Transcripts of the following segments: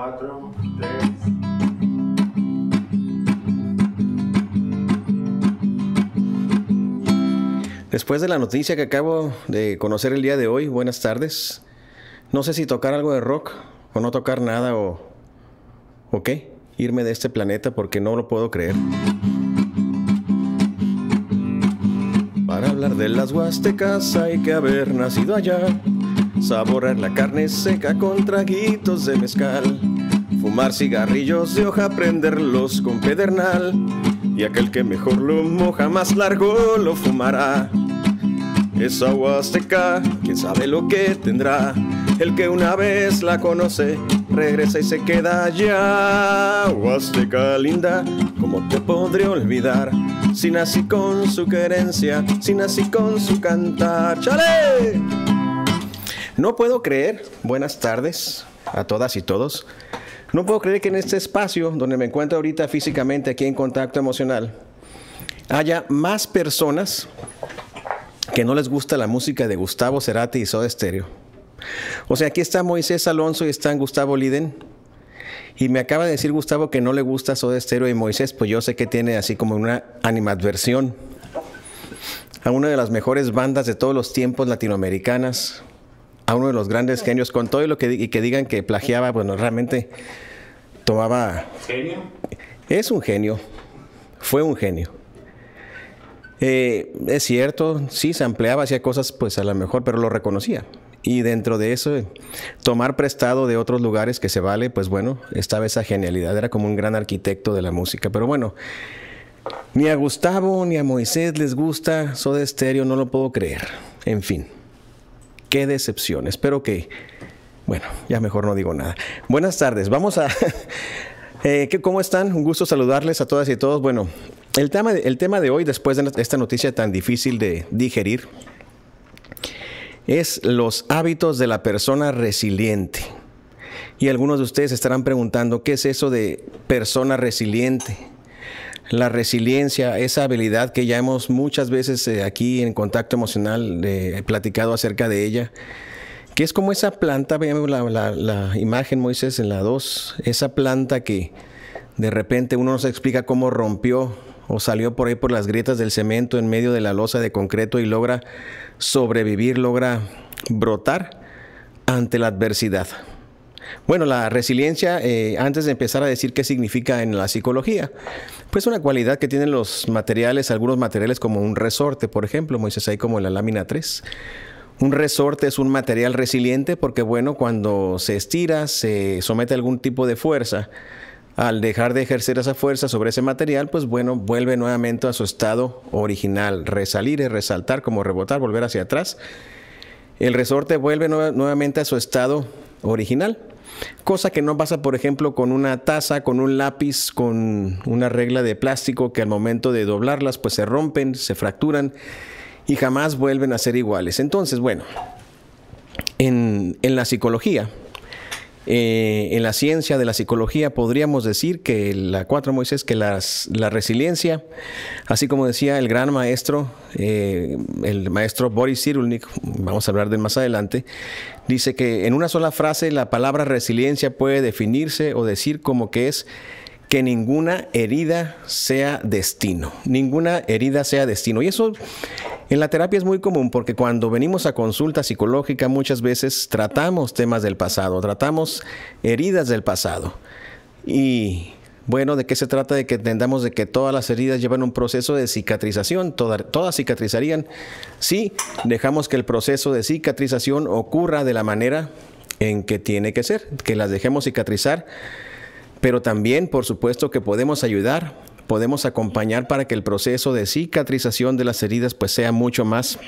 4, 3. Después de la noticia que acabo de conocer el día de hoy, buenas tardes. No sé si tocar algo de rock o no tocar nada o qué. Irme de este planeta porque no lo puedo creer. Para hablar de las huastecas hay que haber nacido allá. Saborear la carne seca con traguitos de mezcal. Fumar cigarrillos de hoja, prenderlos con pedernal. Y aquel que mejor lo moja, más largo lo fumará. Esa huasteca, quién sabe lo que tendrá. El que una vez la conoce, regresa y se queda allá. Huasteca linda, ¿cómo te podré olvidar? Si nací con su querencia, si nací con su cantar. ¡Chale! No puedo creer, buenas tardes a todas y todos. No puedo creer que en este espacio donde me encuentro ahorita físicamente aquí en Contacto Emocional haya más personas que no les gusta la música de Gustavo Cerati y Soda Stereo. O sea, aquí está Moisés Alonso y está Gustavo Liden. Y me acaba de decir Gustavo que no le gusta Soda Stereo, y Moisés, pues yo sé que tiene así como una animadversión a una de las mejores bandas de todos los tiempos latinoamericanas, a uno de los grandes genios, con todo lo que digan que plagiaba, bueno, realmente tomaba... ¿Genio? Es un genio, fue un genio. Es cierto, sí, se ampliaba, hacía cosas pues a lo mejor, pero lo reconocía. Y dentro de eso, tomar prestado de otros lugares que se vale, pues bueno, estaba esa genialidad, era como un gran arquitecto de la música. Pero bueno, ni a Gustavo ni a Moisés les gusta Soda Stereo, no lo puedo creer. En fin, qué decepción. Espero que, bueno, ya mejor no digo nada. Buenas tardes, vamos a... ¿Cómo están? Un gusto saludarles a todas y todos. Bueno, el tema de hoy, después de esta noticia tan difícil de digerir, es los hábitos de la persona resiliente. Y algunos de ustedes estarán preguntando, ¿qué es eso de persona resiliente? La resiliencia, esa habilidad que ya hemos muchas veces aquí en Contacto Emocional platicado acerca de ella, que es como esa planta, veamos la imagen, Moisés, en la 2, esa planta que de repente uno no se explica cómo rompió o salió por ahí por las grietas del cemento en medio de la losa de concreto y logra sobrevivir, logra brotar ante la adversidad. Bueno, la resiliencia, antes de empezar a decir qué significa en la psicología, pues una cualidad que tienen los materiales, algunos materiales como un resorte, por ejemplo, Moisés, ahí como en la lámina 3. Un resorte es un material resiliente porque, bueno, cuando se estira, se somete a algún tipo de fuerza. Al dejar de ejercer esa fuerza sobre ese material, pues bueno, vuelve nuevamente a su estado original. Resalir es resaltar, como rebotar, volver hacia atrás. El resorte vuelve nuevamente a su estado original. Cosa que no pasa, por ejemplo, con una taza, con un lápiz, con una regla de plástico que al momento de doblarlas, pues se rompen, se fracturan y jamás vuelven a ser iguales. Entonces, bueno, en la psicología, en la ciencia de la psicología, podríamos decir que la 4, Moisés, que la resiliencia, así como decía el gran maestro, el maestro Boris Cyrulnik, vamos a hablar de él más adelante, dice que en una sola frase la palabra resiliencia puede definirse o decir como que es que ninguna herida sea destino. Ninguna herida sea destino. Y eso en la terapia es muy común porque cuando venimos a consulta psicológica muchas veces tratamos temas del pasado, tratamos heridas del pasado. Y bueno, ¿de qué se trata? De que entendamos de que todas las heridas llevan un proceso de cicatrización. Todas cicatrizarían si dejamos que el proceso de cicatrización ocurra de la manera en que tiene que ser, que las dejemos cicatrizar. Pero también, por supuesto, que podemos ayudar, podemos acompañar para que el proceso de cicatrización de las heridas pues sea mucho más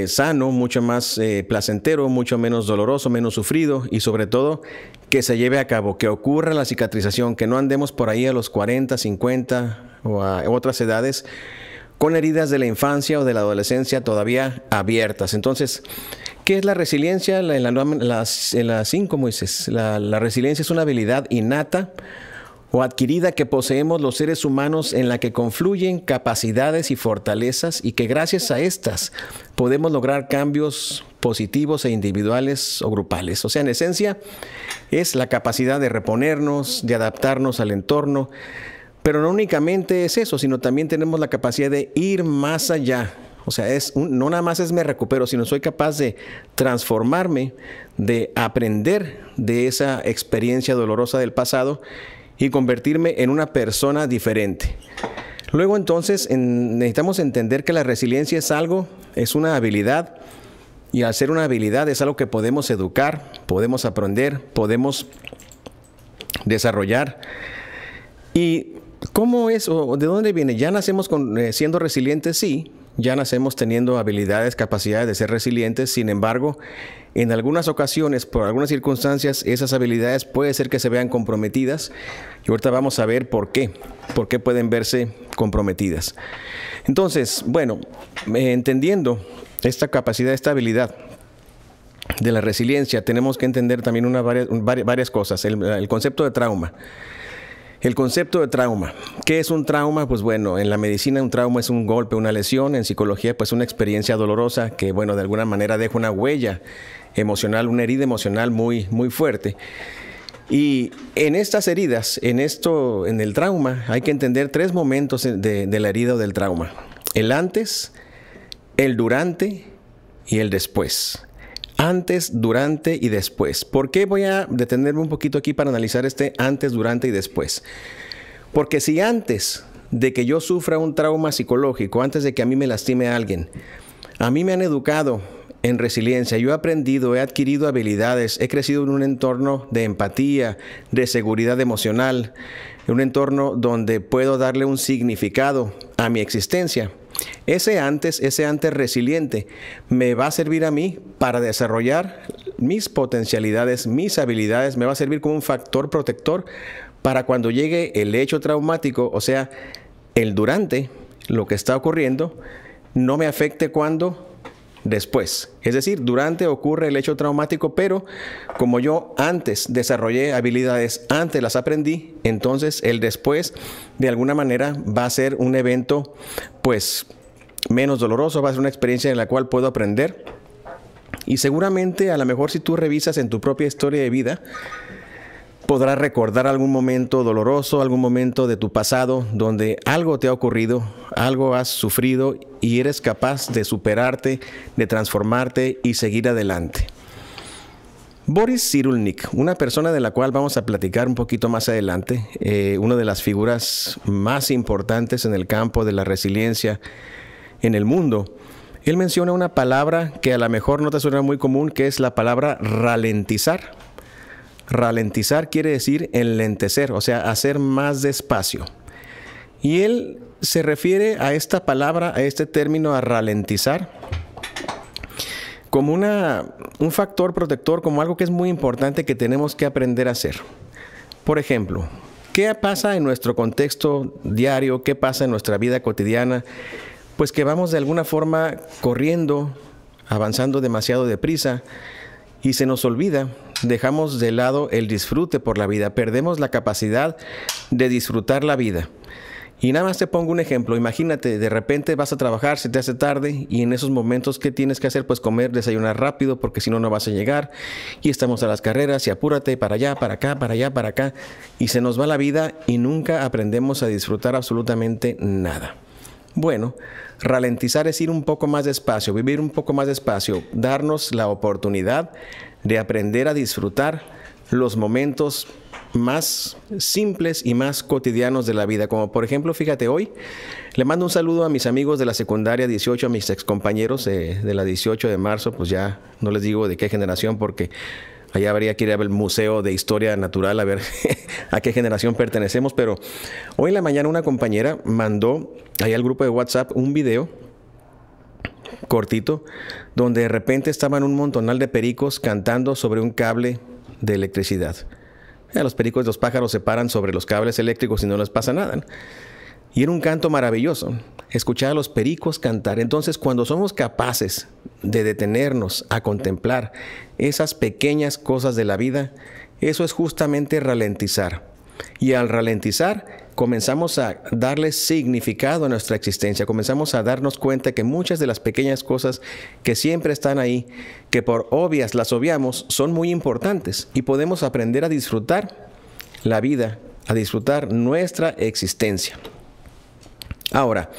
sano, mucho más placentero, mucho menos doloroso, menos sufrido y sobre todo que se lleve a cabo, que ocurra la cicatrización, que no andemos por ahí a los 40, 50 o a otras edades con heridas de la infancia o de la adolescencia todavía abiertas. Entonces, ¿qué es la resiliencia? En la 5, Moisés, la resiliencia es una habilidad innata o adquirida que poseemos los seres humanos, en la que confluyen capacidades y fortalezas, y que gracias a estas podemos lograr cambios positivos e individuales o grupales. O sea, en esencia, es la capacidad de reponernos, de adaptarnos al entorno, pero no únicamente es eso, sino también tenemos la capacidad de ir más allá. O sea, no nada más es me recupero, sino soy capaz de transformarme, de aprender de esa experiencia dolorosa del pasado y convertirme en una persona diferente. Luego entonces necesitamos entender que la resiliencia es una habilidad, y al ser una habilidad es algo que podemos educar, podemos aprender, podemos desarrollar. ¿Y cómo es o de dónde viene? ¿Ya nacemos siendo resilientes? Sí, ya nacemos teniendo habilidades, capacidades de ser resilientes. Sin embargo, en algunas ocasiones, por algunas circunstancias, esas habilidades puede ser que se vean comprometidas. Y ahorita vamos a ver por qué pueden verse comprometidas. Entonces, bueno, entendiendo esta capacidad, esta habilidad de la resiliencia, tenemos que entender también varias cosas. El concepto de trauma. El concepto de trauma. ¿Qué es un trauma? Pues bueno, en la medicina un trauma es un golpe, una lesión. En psicología, pues una experiencia dolorosa que, bueno, de alguna manera deja una huella emocional, una herida emocional muy, muy fuerte. Y en estas heridas, en el trauma, hay que entender 3 momentos de la herida o del trauma. El antes, el durante y el después. Antes, durante y después. ¿Por qué voy a detenerme un poquito aquí para analizar este antes, durante y después? Porque si antes de que yo sufra un trauma psicológico, antes de que a mí me lastime a alguien, a mí me han educado en resiliencia, yo he aprendido, he adquirido habilidades, he crecido en un entorno de empatía, de seguridad emocional, en un entorno donde puedo darle un significado a mi existencia. Ese antes resiliente me va a servir a mí para desarrollar mis potencialidades, mis habilidades, me va a servir como un factor protector para cuando llegue el hecho traumático, o sea, el durante, lo que está ocurriendo, no me afecte cuando después. Es decir, durante ocurre el hecho traumático, pero como yo antes desarrollé habilidades, antes las aprendí, entonces el después de alguna manera va a ser un evento pues menos doloroso, va a ser una experiencia en la cual puedo aprender. Y seguramente a lo mejor si tú revisas en tu propia historia de vida, podrás recordar algún momento doloroso, algún momento de tu pasado donde algo te ha ocurrido, algo has sufrido y eres capaz de superarte, de transformarte y seguir adelante. Boris Cyrulnik, una persona de la cual vamos a platicar un poquito más adelante, una de las figuras más importantes en el campo de la resiliencia en el mundo, él menciona una palabra que a lo mejor no te suena muy común, que es la palabra ralentizar. Ralentizar quiere decir enlentecer, o sea, hacer más despacio. Y él se refiere a esta palabra, a este término, a ralentizar, como un factor protector, como algo que es muy importante que tenemos que aprender a hacer. Por ejemplo, ¿qué pasa en nuestro contexto diario? ¿Qué pasa en nuestra vida cotidiana? Pues que vamos de alguna forma corriendo, avanzando demasiado deprisa y se nos olvida, dejamos de lado el disfrute por la vida, perdemos la capacidad de disfrutar la vida. Y nada más te pongo un ejemplo, imagínate, de repente vas a trabajar, se te hace tarde y en esos momentos, ¿qué tienes que hacer? Pues comer, desayunar rápido porque si no, no vas a llegar y estamos a las carreras y apúrate para allá, para acá, para allá, para acá y se nos va la vida y nunca aprendemos a disfrutar absolutamente nada. Bueno, ralentizar es ir un poco más despacio, vivir un poco más despacio, darnos la oportunidad de aprender a disfrutar los momentos más simples y más cotidianos de la vida. Como por ejemplo, fíjate, hoy le mando un saludo a mis amigos de la secundaria 18, a mis excompañeros de la 18 de marzo, pues ya no les digo de qué generación porque allá habría que ir al Museo de Historia Natural a ver a qué generación pertenecemos, pero hoy en la mañana una compañera mandó ahí al grupo de WhatsApp un video cortito donde de repente estaban un montonal de pericos cantando sobre un cable de electricidad. Los pericos y los pájaros se paran sobre los cables eléctricos y no les pasa nada, ¿no? Y era un canto maravilloso, escuchar a los pericos cantar. Entonces, cuando somos capaces de detenernos a contemplar esas pequeñas cosas de la vida, eso es justamente ralentizar. Y al ralentizar, comenzamos a darle significado a nuestra existencia. Comenzamos a darnos cuenta que muchas de las pequeñas cosas que siempre están ahí, que por obvias las obviamos, son muy importantes. Y podemos aprender a disfrutar la vida, a disfrutar nuestra existencia. Ahora,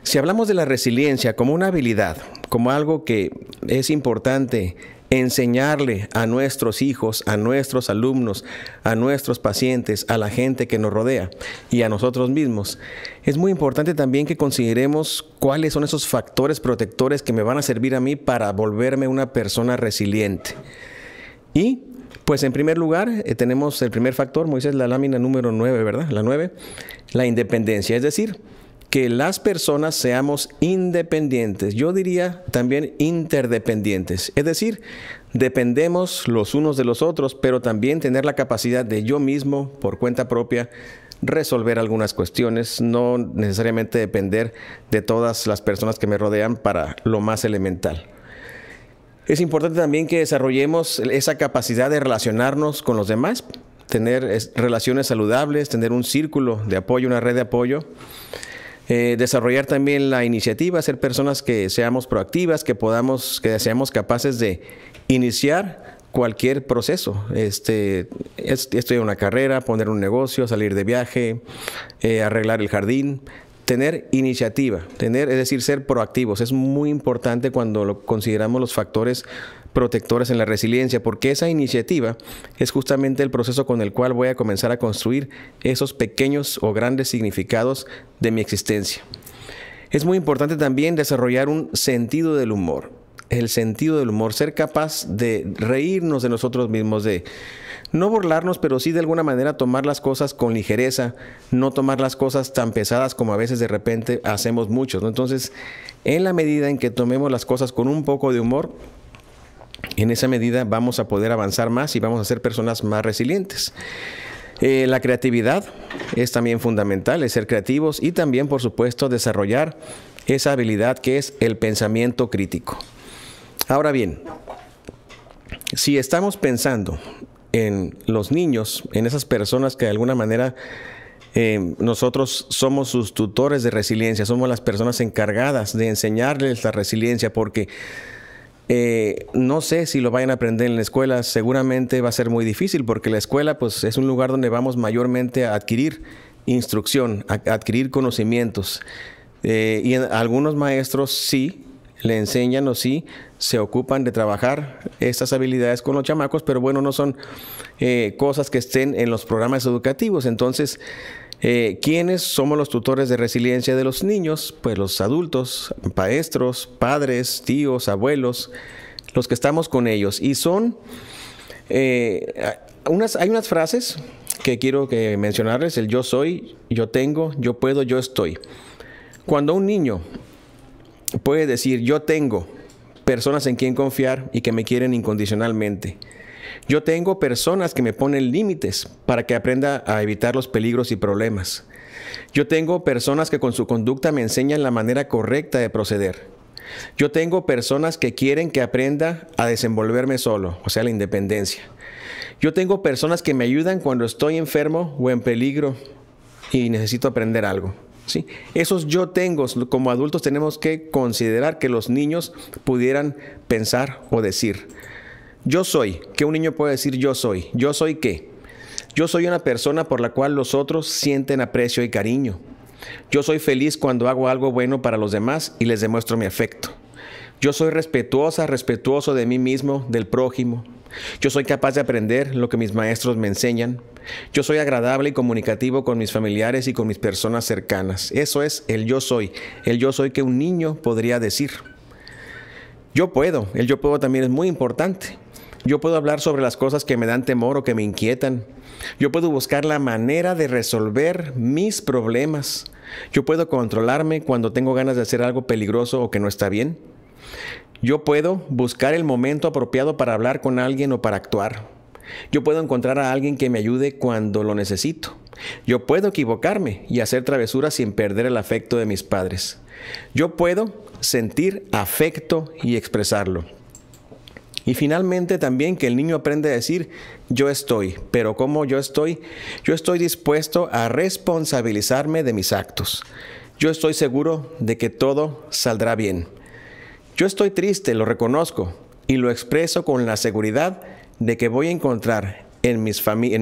si hablamos de la resiliencia como una habilidad, como algo que es importante enseñarle a nuestros hijos, a nuestros alumnos, a nuestros pacientes, a la gente que nos rodea y a nosotros mismos, es muy importante también que consideremos cuáles son esos factores protectores que me van a servir a mí para volverme una persona resiliente. Y pues en primer lugar tenemos el primer factor, Moisés, la lámina número 9, ¿verdad? La 9, la independencia, es decir, que las personas seamos independientes. Yo diría también interdependientes. Es decir, dependemos los unos de los otros, pero también tener la capacidad de yo mismo, por cuenta propia, resolver algunas cuestiones, no necesariamente depender de todas las personas que me rodean para lo más elemental. Es importante también que desarrollemos esa capacidad de relacionarnos con los demás, tener relaciones saludables, tener un círculo de apoyo, una red de apoyo. Desarrollar también la iniciativa, ser personas que seamos proactivas, que seamos capaces de iniciar cualquier proceso. Estudiar una carrera, poner un negocio, salir de viaje, arreglar el jardín. Tener iniciativa, es decir, ser proactivos. Es muy importante cuando consideramos los factores protectores en la resiliencia, porque esa iniciativa es justamente el proceso con el cual voy a comenzar a construir esos pequeños o grandes significados de mi existencia. Es muy importante también desarrollar un sentido del humor. El sentido del humor, ser capaz de reírnos de nosotros mismos, de no burlarnos, pero sí de alguna manera tomar las cosas con ligereza, no tomar las cosas tan pesadas como a veces de repente hacemos muchos, ¿no? Entonces, en la medida en que tomemos las cosas con un poco de humor, en esa medida vamos a poder avanzar más y vamos a ser personas más resilientes. La creatividad es también fundamental, es ser creativos y también, por supuesto, desarrollar esa habilidad que es el pensamiento crítico. Ahora bien, si estamos pensando en los niños, en esas personas que de alguna manera nosotros somos sus tutores de resiliencia, somos las personas encargadas de enseñarles la resiliencia, porque no sé si lo vayan a aprender en la escuela, seguramente va a ser muy difícil, porque la escuela pues es un lugar donde vamos mayormente a adquirir instrucción, a adquirir conocimientos, y algunos maestros sí le enseñan o sí se ocupan de trabajar estas habilidades con los chamacos, pero bueno, no son cosas que estén en los programas educativos. Entonces, ¿quiénes somos los tutores de resiliencia de los niños? Pues los adultos, maestros, padres, tíos, abuelos, los que estamos con ellos. Y son, hay unas frases que quiero mencionarles: el yo soy, yo tengo, yo puedo, yo estoy. Cuando un niño puede decir yo tengo personas en quien confiar y que me quieren incondicionalmente, yo tengo personas que me ponen límites para que aprenda a evitar los peligros y problemas, yo tengo personas que con su conducta me enseñan la manera correcta de proceder, yo tengo personas que quieren que aprenda a desenvolverme solo, o sea, la independencia, yo tengo personas que me ayudan cuando estoy enfermo o en peligro y necesito aprender algo. ¿Sí? Esos yo tengo, como adultos tenemos que considerar que los niños pudieran pensar o decir. Yo soy, ¿qué un niño puede decir yo soy? ¿Yo soy qué? Yo soy una persona por la cual los otros sienten aprecio y cariño. Yo soy feliz cuando hago algo bueno para los demás y les demuestro mi afecto. Yo soy respetuoso de mí mismo, del prójimo. Yo soy capaz de aprender lo que mis maestros me enseñan. Yo soy agradable y comunicativo con mis familiares y con mis personas cercanas. Eso es el yo soy que un niño podría decir. Yo puedo, el yo puedo también es muy importante. Yo puedo hablar sobre las cosas que me dan temor o que me inquietan. Yo puedo buscar la manera de resolver mis problemas. Yo puedo controlarme cuando tengo ganas de hacer algo peligroso o que no está bien. Yo puedo buscar el momento apropiado para hablar con alguien o para actuar. Yo puedo encontrar a alguien que me ayude cuando lo necesito. Yo puedo equivocarme y hacer travesuras sin perder el afecto de mis padres. Yo puedo sentir afecto y expresarlo. Y finalmente también que el niño aprende a decir, yo estoy, pero ¿cómo yo estoy? Yo estoy dispuesto a responsabilizarme de mis actos. Yo estoy seguro de que todo saldrá bien. Yo estoy triste, lo reconozco, y lo expreso con la seguridad de que voy a encontrar en mi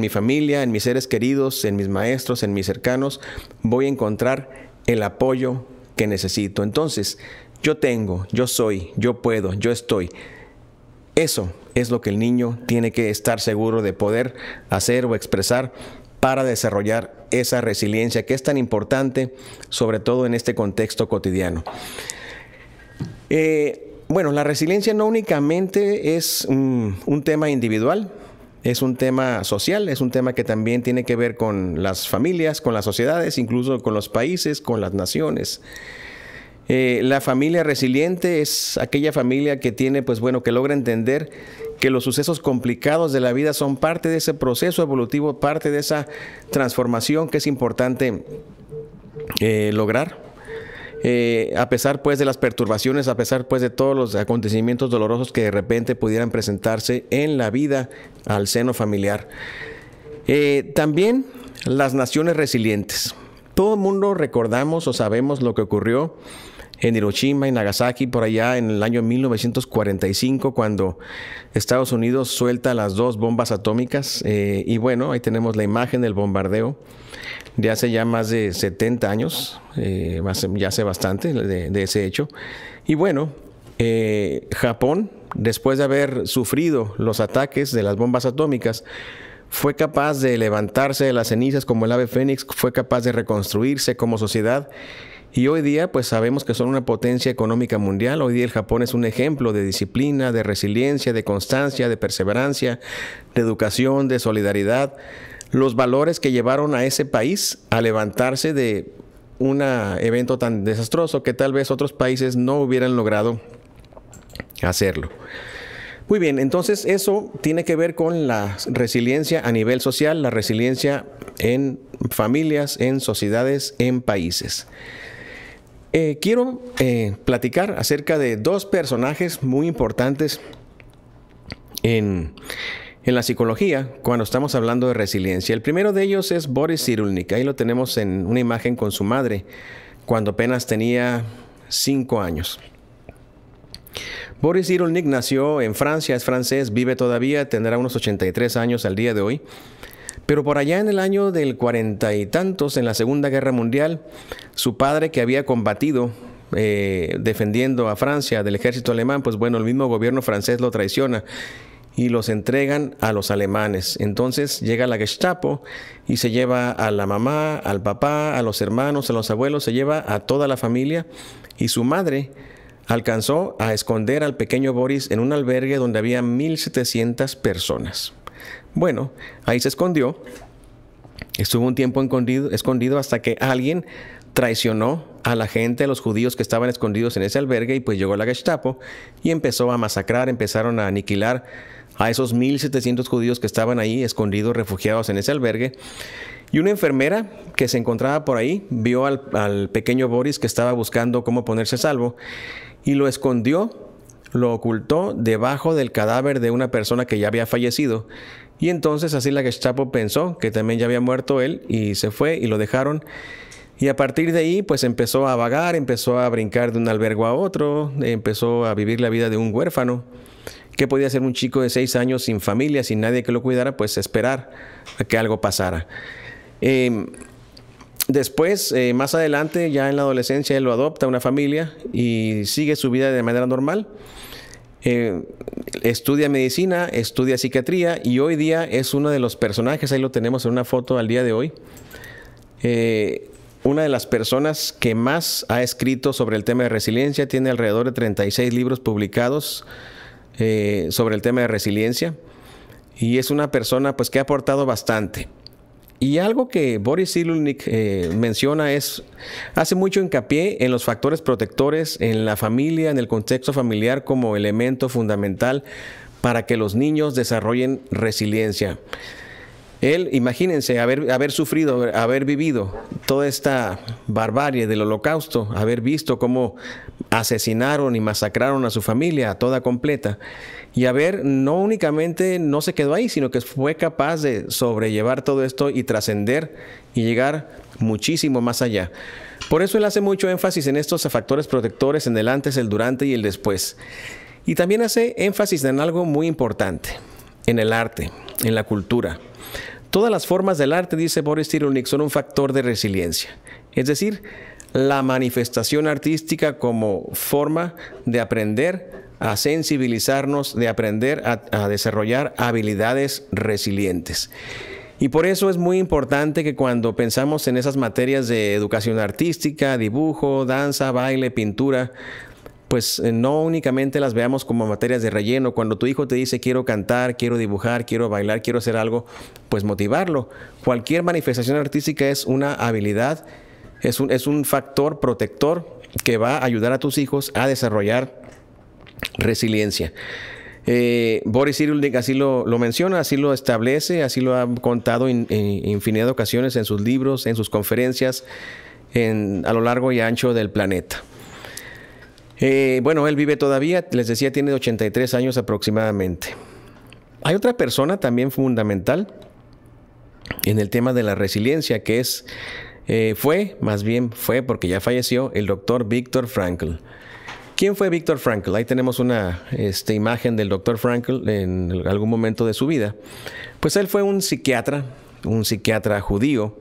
familia, en mis seres queridos, en mis maestros, en mis cercanos, voy a encontrar el apoyo que necesito. Entonces, yo tengo, yo soy, yo puedo, yo estoy. Eso es lo que el niño tiene que estar seguro de poder hacer o expresar para desarrollar esa resiliencia que es tan importante, sobre todo en este contexto cotidiano. Bueno, la resiliencia no únicamente es un tema individual, es un tema social, es un tema que también tiene que ver con las familias, con las sociedades, incluso con los países, con las naciones. La familia resiliente es aquella familia que tiene, pues bueno, que logra entender que los sucesos complicados de la vida son parte de ese proceso evolutivo, parte de esa transformación que es importante lograr. A pesar pues de las perturbaciones, a pesar pues de todos los acontecimientos dolorosos que de repente pudieran presentarse en la vida al seno familiar. También las naciones resilientes. Todo el mundo recordamos o sabemos lo que ocurrió en Hiroshima y Nagasaki por allá en el año 1945, cuando Estados Unidos suelta las 2 bombas atómicas. Y bueno, ahí tenemos la imagen del bombardeo de hace ya más de 70 años, ya hace bastante de ese hecho. Y bueno, Japón, después de haber sufrido los ataques de las bombas atómicas, fue capaz de levantarse de las cenizas como el ave fénix, fue capaz de reconstruirse como sociedad. Y hoy día pues sabemos que son una potencia económica mundial. Hoy día el Japón es un ejemplo de disciplina, de resiliencia, de constancia, de perseverancia, de educación, de solidaridad. Los valores que llevaron a ese país a levantarse de un evento tan desastroso que tal vez otros países no hubieran logrado hacerlo. Muy bien, entonces eso tiene que ver con la resiliencia a nivel social, la resiliencia en familias, en sociedades, en países. Quiero platicar acerca de 2 personajes muy importantes en la psicología cuando estamos hablando de resiliencia. El primero de ellos es Boris Cyrulnik. Ahí lo tenemos en una imagen con su madre cuando apenas tenía 5 años. Boris Cyrulnik nació en Francia, es francés, vive todavía, tendrá unos 83 años al día de hoy. Pero por allá en el año del 40 y tantos, en la Segunda Guerra Mundial, su padre, que había combatido defendiendo a Francia del ejército alemán, pues bueno, el mismo gobierno francés lo traiciona y los entregan a los alemanes. Entonces llega la Gestapo y se lleva a la mamá, al papá, a los hermanos, a los abuelos, se lleva a toda la familia, y su madre alcanzó a esconder al pequeño Boris en un albergue donde había 1,700 personas. Bueno, ahí se escondió, estuvo un tiempo escondido hasta que alguien traicionó a la gente, a los judíos que estaban escondidos en ese albergue, y pues llegó la Gestapo y empezó a masacrar, empezaron a aniquilar a esos 1,700 judíos que estaban ahí escondidos, refugiados en ese albergue. Y una enfermera que se encontraba por ahí vio al pequeño Boris que estaba buscando cómo ponerse a salvo y lo escondió, lo ocultó debajo del cadáver de una persona que ya había fallecido. Y entonces así la Gestapo pensó que también ya había muerto él y se fue y lo dejaron. Y a partir de ahí pues empezó a vagar, empezó a brincar de un albergue a otro, empezó a vivir la vida de un huérfano. ¿Qué podía hacer un chico de 6 años sin familia, sin nadie que lo cuidara? Pues esperar a que algo pasara. Después, más adelante, ya en la adolescencia, él lo adopta a una familia y sigue su vida de manera normal. Estudia medicina, estudia psiquiatría y hoy día es uno de los personajes, ahí lo tenemos en una foto al día de hoy, una de las personas que más ha escrito sobre el tema de resiliencia. Tiene alrededor de 36 libros publicados sobre el tema de resiliencia y es una persona pues que ha aportado bastante. Y algo que Boris Cyrulnik menciona hace mucho hincapié en los factores protectores en la familia, en el contexto familiar como elemento fundamental para que los niños desarrollen resiliencia. Él, imagínense, haber sufrido, haber vivido toda esta barbarie del Holocausto, haber visto cómo asesinaron y masacraron a su familia toda completa, y haber no únicamente no se quedó ahí, sino que fue capaz de sobrellevar todo esto y trascender y llegar muchísimo más allá. Por eso él hace mucho énfasis en estos factores protectores, en el antes, el durante y el después. Y también hace énfasis en algo muy importante, en el arte, en la cultura. Todas las formas del arte, dice Boris Cyrulnik, son un factor de resiliencia. Es decir, la manifestación artística como forma de aprender a sensibilizarnos, de aprender a desarrollar habilidades resilientes. Y por eso es muy importante que cuando pensamos en esas materias de educación artística, dibujo, danza, baile, pintura, pues no únicamente las veamos como materias de relleno. Cuando tu hijo te dice quiero cantar, quiero dibujar, quiero bailar, quiero hacer algo, pues motivarlo. Cualquier manifestación artística es una habilidad, es un factor protector que va a ayudar a tus hijos a desarrollar resiliencia. Boris Cyrulnik así lo menciona, así lo establece, así lo ha contado en infinidad de ocasiones en sus libros, en sus conferencias, a lo largo y ancho del planeta. Bueno, él vive todavía, les decía, tiene 83 años aproximadamente. Hay otra persona también fundamental en el tema de la resiliencia, que fue porque ya falleció, el doctor Viktor Frankl. ¿Quién fue Viktor Frankl? Ahí tenemos una imagen del doctor Frankl en algún momento de su vida. Pues él fue un psiquiatra judío,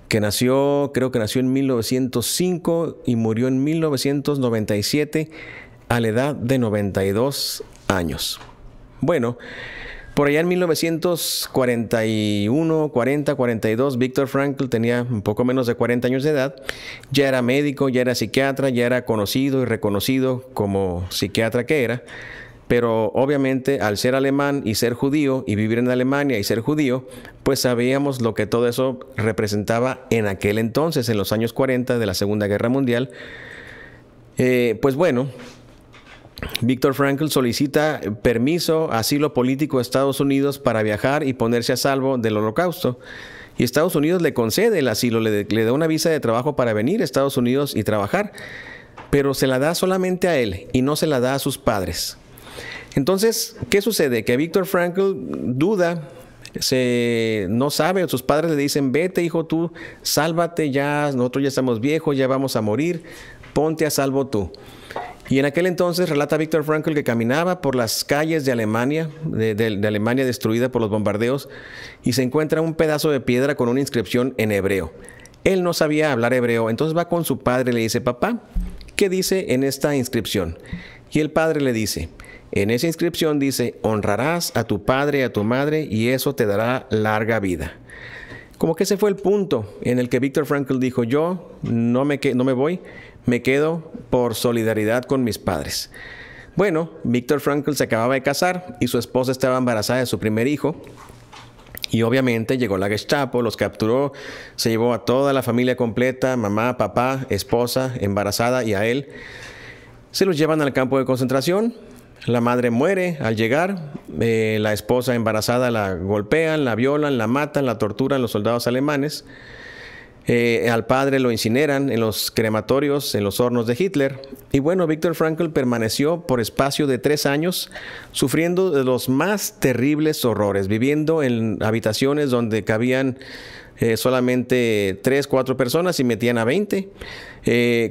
que creo que nació en 1905 y murió en 1997 a la edad de 92 años. Bueno, por allá en 1941, 42, Viktor Frankl tenía un poco menos de 40 años de edad. Ya era médico, ya era psiquiatra, ya era conocido y reconocido como psiquiatra que era. Pero obviamente al ser alemán y ser judío y vivir en Alemania y ser judío, pues sabíamos lo que todo eso representaba en aquel entonces, en los años 40 de la Segunda Guerra Mundial. Pues bueno, Viktor Frankl solicita permiso, asilo político a Estados Unidos para viajar y ponerse a salvo del Holocausto. Y Estados Unidos le concede el asilo, le da una visa de trabajo para venir a Estados Unidos y trabajar, pero se la da solamente a él y no se la da a sus padres. Entonces, ¿qué sucede? Que Viktor Frankl duda, no sabe, sus padres le dicen, vete hijo tú, sálvate ya, nosotros ya estamos viejos, ya vamos a morir, ponte a salvo tú. Y en aquel entonces relata Viktor Frankl que caminaba por las calles de Alemania, de Alemania destruida por los bombardeos, y se encuentra un pedazo de piedra con una inscripción en hebreo. Él no sabía hablar hebreo, entonces va con su padre y le dice, papá, ¿qué dice en esta inscripción? Y el padre le dice, en esa inscripción dice, honrarás a tu padre y a tu madre y eso te dará larga vida. Como que ese fue el punto en el que Viktor Frankl dijo, yo no me voy, me quedo por solidaridad con mis padres. Bueno, Viktor Frankl se acababa de casar y su esposa estaba embarazada de su primer hijo. Y obviamente llegó la Gestapo, los capturó, se llevó a toda la familia completa, mamá, papá, esposa, embarazada y a él. Se los llevan al campo de concentración. La madre muere al llegar, la esposa embarazada la golpean, la violan, la matan, la torturan los soldados alemanes. Al padre lo incineran en los crematorios, en los hornos de Hitler. Y bueno, Viktor Frankl permaneció por espacio de 3 años sufriendo de los más terribles horrores, viviendo en habitaciones donde cabían solamente 3, 4 personas y metían a 20,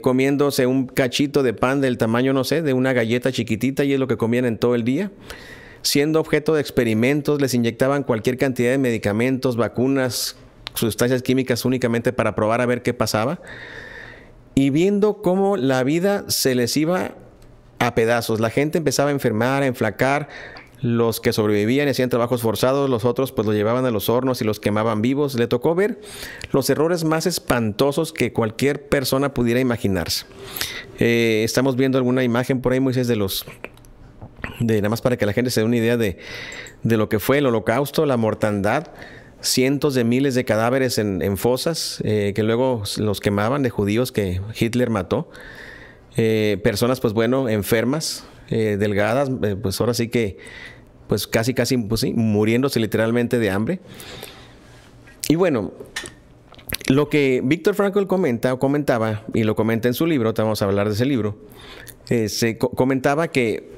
comiéndose un cachito de pan del tamaño, no sé, de una galleta chiquitita, y es lo que comían en todo el día. Siendo objeto de experimentos, les inyectaban cualquier cantidad de medicamentos, vacunas, sustancias químicas únicamente para probar a ver qué pasaba. Y viendo cómo la vida se les iba a pedazos, la gente empezaba a enfermar, a enflacar. Los que sobrevivían y hacían trabajos forzados, los otros pues los llevaban a los hornos y los quemaban vivos. Le tocó ver los errores más espantosos que cualquier persona pudiera imaginarse. Estamos viendo alguna imagen por ahí, Moisés, nada más para que la gente se dé una idea de lo que fue el Holocausto, la mortandad. Cientos de miles de cadáveres en fosas que luego los quemaban, de judíos que Hitler mató. Personas, pues bueno, enfermas, delgadas, pues ahora sí que, pues casi, pues sí, muriéndose literalmente de hambre. Y bueno, lo que Viktor Frankl comentaba, y lo comenta en su libro, vamos a hablar de ese libro, comentaba que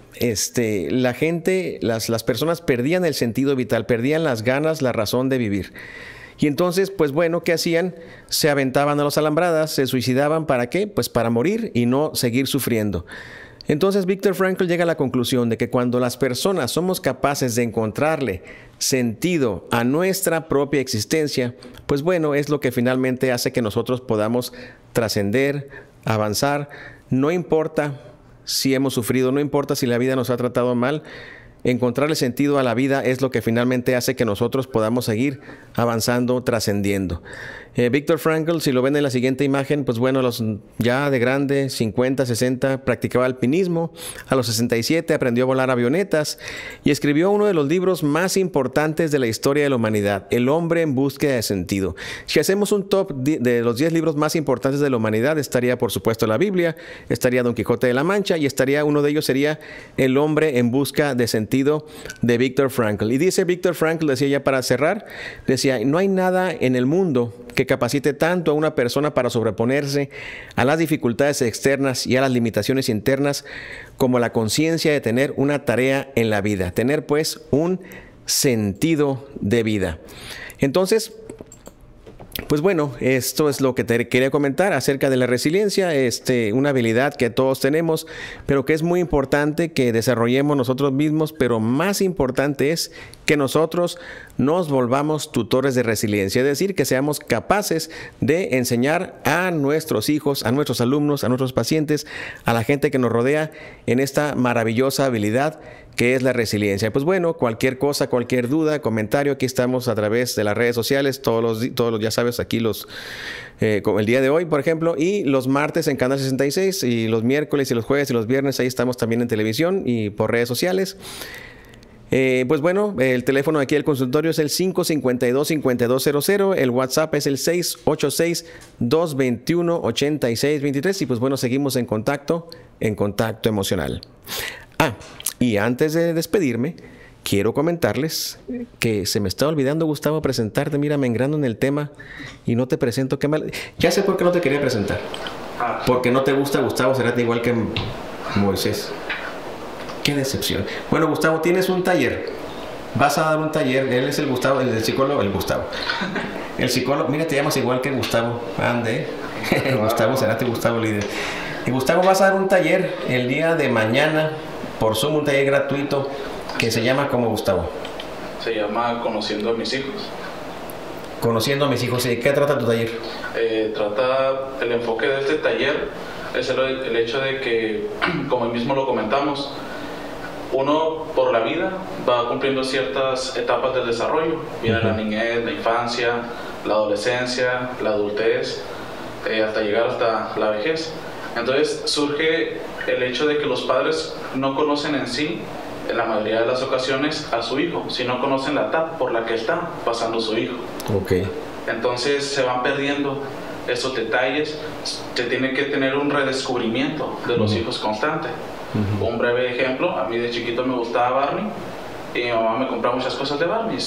la gente, las personas perdían el sentido vital, perdían las ganas, la razón de vivir. Y entonces, pues bueno, ¿qué hacían? Se aventaban a las alambradas, se suicidaban. ¿Para qué? Pues para morir y no seguir sufriendo. Entonces Viktor Frankl llega a la conclusión de que cuando las personas somos capaces de encontrarle sentido a nuestra propia existencia, pues bueno, es lo que finalmente hace que nosotros podamos trascender, avanzar. No importa si hemos sufrido, no importa si la vida nos ha tratado mal, encontrarle sentido a la vida es lo que finalmente hace que nosotros podamos seguir avanzando, trascendiendo. Viktor Frankl, si lo ven en la siguiente imagen, pues bueno, ya de grande, 50, 60, practicaba alpinismo. A los 67 aprendió a volar avionetas y escribió uno de los libros más importantes de la historia de la humanidad, El hombre en búsqueda de sentido. Si hacemos un top de los 10 libros más importantes de la humanidad, estaría por supuesto la Biblia, estaría Don Quijote de la Mancha y estaría uno de ellos sería El hombre en busca de sentido de Viktor Frankl. Y dice Viktor Frankl, decía ya para cerrar, decía, no hay nada en el mundo que capacite tanto a una persona para sobreponerse a las dificultades externas y a las limitaciones internas como la conciencia de tener una tarea en la vida, tener pues un sentido de vida. Entonces, pues bueno, esto es lo que te quería comentar acerca de la resiliencia, una habilidad que todos tenemos, pero que es muy importante que desarrollemos nosotros mismos, pero más importante es que nosotros nos volvamos tutores de resiliencia, es decir, que seamos capaces de enseñar a nuestros hijos, a nuestros alumnos, a nuestros pacientes, a la gente que nos rodea en esta maravillosa habilidad que es la resiliencia. Pues bueno, cualquier cosa, cualquier duda, comentario, aquí estamos a través de las redes sociales, todos los ya sabes, aquí como el día de hoy, por ejemplo, y los martes en Canal 66, y los miércoles y los jueves y los viernes, ahí estamos también en televisión y por redes sociales. Pues bueno, el teléfono aquí del consultorio es el 552-5200, el WhatsApp es el 686-221-8623 y pues bueno, seguimos en contacto emocional. Y antes de despedirme, quiero comentarles que se me está olvidando, Gustavo, presentarte. Mira, me engrando en el tema y no te presento. Qué mal. Ya sé por qué no te quería presentar. Porque no te gusta Gustavo Cerati igual que Moisés. Qué decepción. Bueno, Gustavo, tienes un taller. Vas a dar un taller. Él es el Gustavo, el psicólogo, el Gustavo. El psicólogo, mira, te llamas igual que Gustavo. Ande. Gustavo Cerati, Gustavo Líder. Y Gustavo, vas a dar un taller el día de mañana por Zoom, un taller gratuito que se llama ¿cómo, Gustavo? Se llama Conociendo a mis hijos. Conociendo a mis hijos. ¿Y de qué trata tu taller? El enfoque de este taller es el hecho de que, como mismo lo comentamos, uno por la vida va cumpliendo ciertas etapas del desarrollo. Viene la niñez, la infancia, la adolescencia, la adultez, hasta llegar hasta la vejez. Entonces surge el hecho de que los padres no conocen en sí, en la mayoría de las ocasiones, a su hijo, sino conocen la etapa por la que está pasando su hijo. Okay. Entonces se van perdiendo esos detalles, se tiene que tener un redescubrimiento de los hijos constante. Un breve ejemplo, a mí de chiquito me gustaba Barney y mi mamá me compraba muchas cosas de Barney.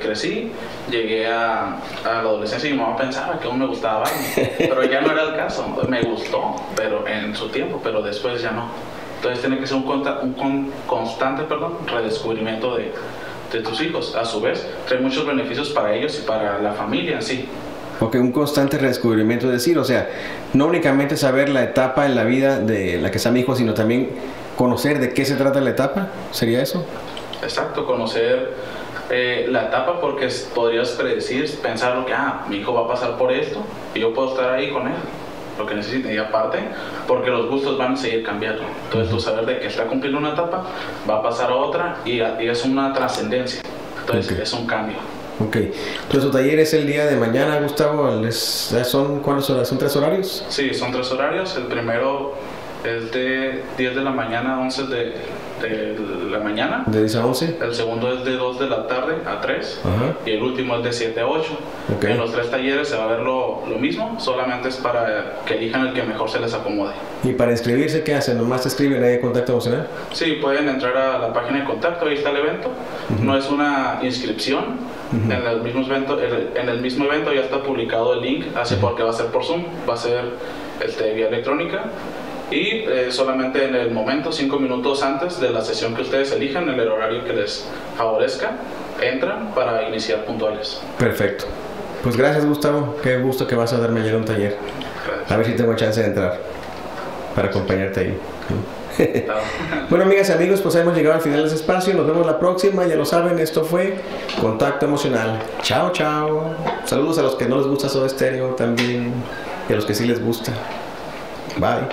Crecí, llegué a la adolescencia y mi mamá pensaba que aún me gustaba Barney, pero ya no era el caso. Me gustó, pero en su tiempo, pero después ya no. Entonces tiene que ser un constante redescubrimiento de tus hijos. A su vez, trae muchos beneficios para ellos y para la familia en sí. Ok, un constante redescubrimiento, es decir, o sea, no únicamente saber la etapa en la vida de la que está mi hijo, sino también conocer de qué se trata la etapa, ¿sería eso? Exacto, conocer la etapa, porque podrías predecir, pensar lo que, mi hijo va a pasar por esto y yo puedo estar ahí con él, lo que necesite, y aparte, porque los gustos van a seguir cambiando. Entonces tú saber de que está cumpliendo una etapa, va a pasar a otra y es una trascendencia, entonces es un cambio. Ok, entonces tu taller es el día de mañana, Gustavo. ¿Son cuántas horas? ¿Son 3 horarios? Sí, son 3 horarios. El primero es de 10 de la mañana a 11 de la mañana. ¿De 10 a 11? El segundo es de 2 de la tarde a 3. Ajá. Y el último es de 7 a 8. Okay. En los 3 talleres se va a ver lo mismo, solamente es para que elijan el que mejor se les acomode. ¿Y para inscribirse qué hacen? ¿Nomás te escriben ahí en Contacto Emocional? Sí, pueden entrar a la página de contacto, ahí está el evento. No es una inscripción. En el mismo evento ya está publicado el link, así porque va a ser por Zoom, va a ser vía electrónica. Y solamente en el momento, 5 minutos antes de la sesión que ustedes elijan, en el horario que les favorezca, entran para iniciar puntuales. Perfecto. Pues gracias, Gustavo. Qué gusto que vas a darme ayer un taller. Gracias. A ver si tengo chance de entrar para acompañarte ahí. Bueno, amigas y amigos, pues hemos llegado al final de este espacio. Nos vemos la próxima. Ya lo saben, esto fue Contacto Emocional. Chao, chao. Saludos a los que no les gusta Soda Stereo también y a los que sí les gusta. Bye.